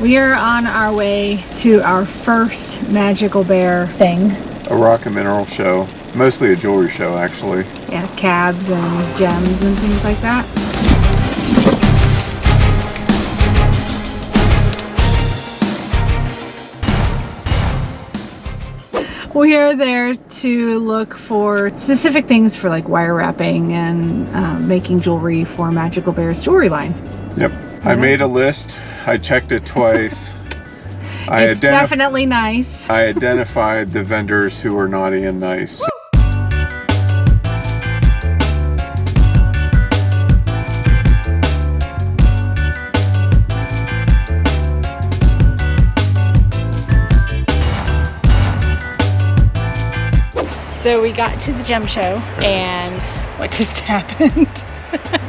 We are on our way to our first Magical Bear thing. A rock and mineral show. Mostly a jewelry show, actually. Yeah, cabs and gems and things like that. We are there to look for specific things for like wire wrapping and making jewelry for Magical Bear's jewelry line. Yep. I made a list. I checked it twice. It's definitely nice. I identified the vendors who were naughty and nice. So we got to the gem show, and what just happened?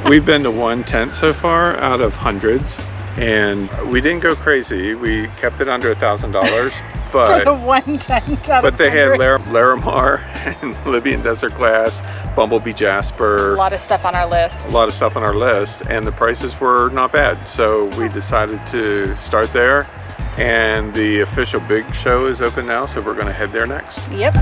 We've been to one tent so far out of hundreds, and we didn't go crazy. We kept it under $1,000, but for the one tent out but of they 100. had Larimar and Libyan Desert Glass, Bumblebee Jasper. A lot of stuff on our list. A lot of stuff on our list, and the prices were not bad. So we decided to start there, and the official big show is open now, so we're going to head there next. Yep.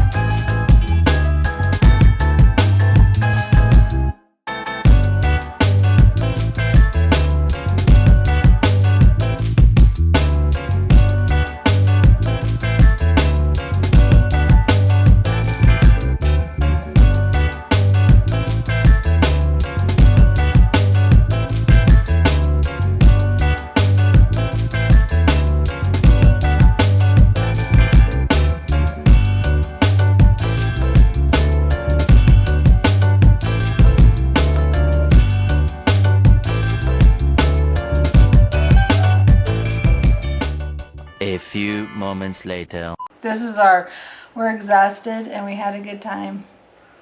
A few moments later. This is our "we're exhausted and we had a good time"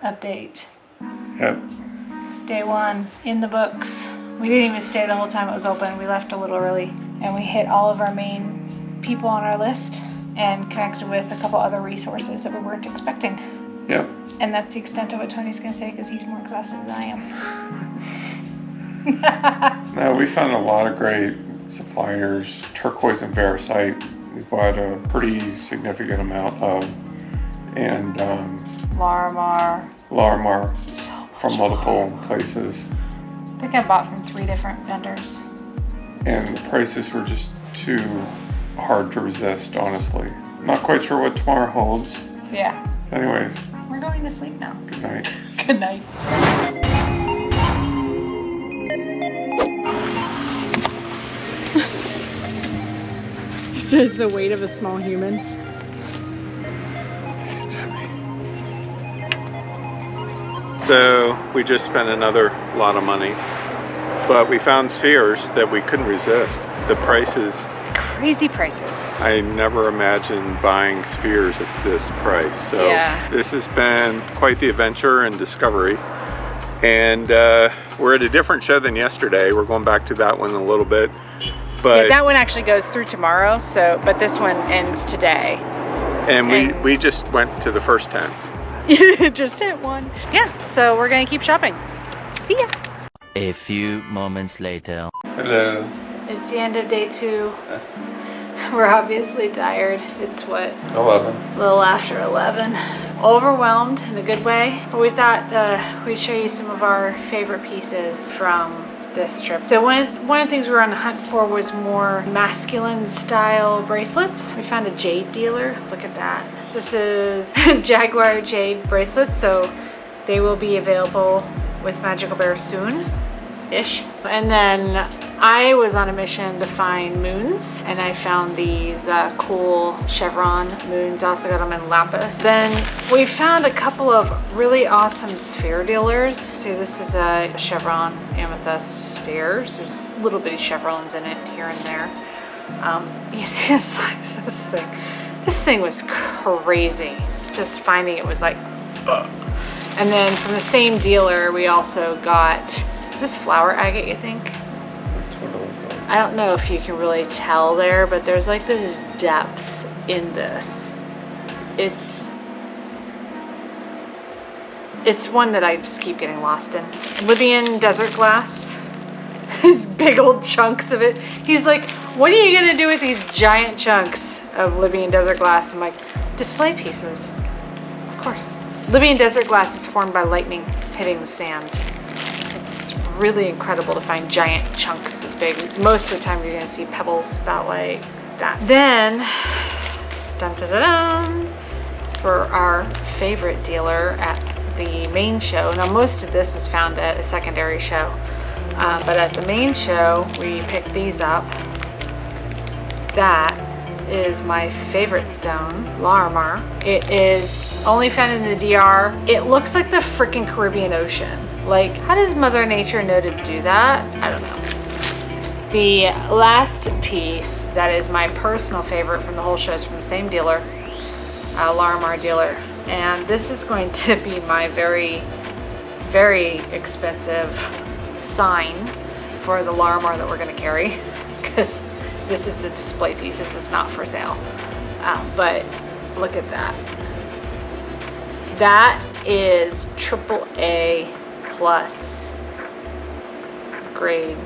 update. Yep. Day one in the books. We didn't even stay the whole time it was open. We left a little early, and we hit all of our main people on our list and connected with a couple other resources that we weren't expecting. Yep. And that's the extent of what Tony's going to say, because he's more exhausted than I am. No, we found a lot of great suppliers. Turquoise and Veracite, we bought a pretty significant amount of, and Larimar. from multiple places. I think I bought from 3 different vendors. And the prices were just too hard to resist, honestly. Not quite sure what tomorrow holds. Yeah. Anyways, We're going to sleep now. good night. Good night. It's the weight of a small human. It's heavy. So we just spent another lot of money, but we found spheres that we couldn't resist. The prices, Crazy prices. I never imagined buying spheres at this price. So Yeah. This has been quite the adventure and discovery. And we're at a different show than yesterday. We're going back to that one in a little bit. But Yeah, that one actually goes through tomorrow, but this one ends today. and we just went to the first tent. Just hit one. Yeah, so we're gonna keep shopping. See ya. A few moments later. Hello. It's the end of day 2. We're obviously tired. It's what? 11. A little after 11. Overwhelmed in a good way. But we thought we'd show you some of our favorite pieces from this trip. So one of the things we were on the hunt for was more masculine style bracelets. We found a jade dealer. Look at that. This is Jaguar jade bracelets, so they will be available with Magical Bear soon-ish. And then I was on a mission to find moons, and I found these cool chevron moons. I also got them in lapis. Then we found a couple of really awesome sphere dealers. So this is a chevron amethyst sphere. So there's little bitty chevrons in it here and there. You see the size of this thing. This thing was crazy. Just finding it was like, ugh. And then from the same dealer, we also got this flower agate, you think? I don't know if you can really tell there, but there's like this depth in this. It's one that I just keep getting lost in. Libyan desert glass is big old chunks of it. He's like, what are you gonna do with these giant chunks of Libyan desert glass? I'm like, display pieces, of course. Libyan desert glass is formed by lightning hitting the sand. It's really incredible to find giant chunks this big. Most of the time you're gonna see pebbles about like that. Then, dun dun dun dun, for our favorite dealer at the main show. Now most of this was found at a secondary show, but at the main show we picked these up. That is my favorite stone, larimar. It is only found in the DR. It looks like the freaking Caribbean Ocean. Like, how does Mother Nature know to do that? I don't know. The last piece that is my personal favorite from the whole show is from the same dealer, larimar dealer. And this is going to be my very, very expensive sign for the larimar that we're going to carry, because this is a display piece. This is not for sale. But look at that. That is AAA plus grade.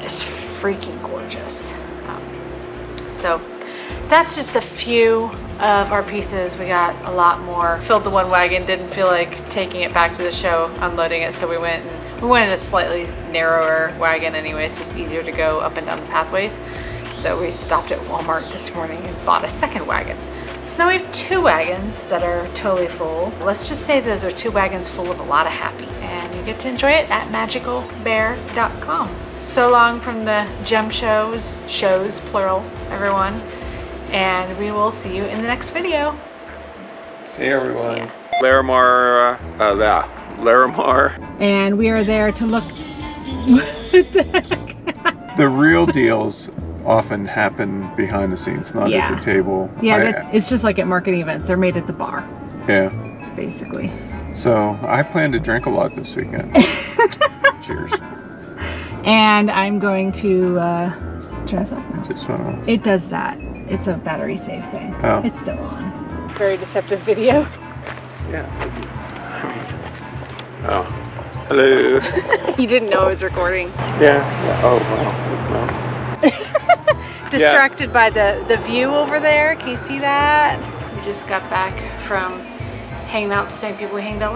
It's freaking gorgeous. So that's just a few of our pieces. We got a lot more. Filled the one wagon, didn't feel like taking it back to the show, unloading it, so we went in a slightly narrower wagon anyways. It's easier to go up and down the pathways. So we stopped at Walmart this morning and bought a second wagon. So now we have 2 wagons that are totally full. Let's just say those are 2 wagons full of a lot of happy, and you get to enjoy it at magicalbear.com. So long from the gem shows plural, everyone, and we will see you in the next video. See you, everyone. See ya. Larimar, Larimar. And we are there to look. What the heck? The real deals often happen behind the scenes, not at the table. Yeah, it's just like at marketing events. They're made at the bar. Yeah. Basically. So I plan to drink a lot this weekend. Cheers. And I'm going to turn this off. Just went off. It does that. It's a battery save thing. Oh. It's still on. Very deceptive video. Yeah. Oh. Hello. You didn't know I was recording. Yeah. Oh, wow. Distracted by the view over there. Can you see that? We just got back from hanging out with the same people we hung out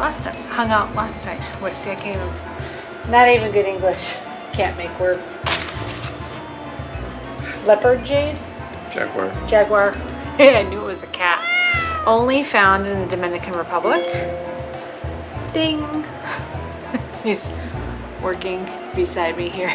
last night. What? See, I can't even. Not even good English. Can't make words. Leopard jade? Jaguar. Jaguar. Yeah, I knew it was a cat. Only found in the Dominican Republic. Ding. He's working beside me here.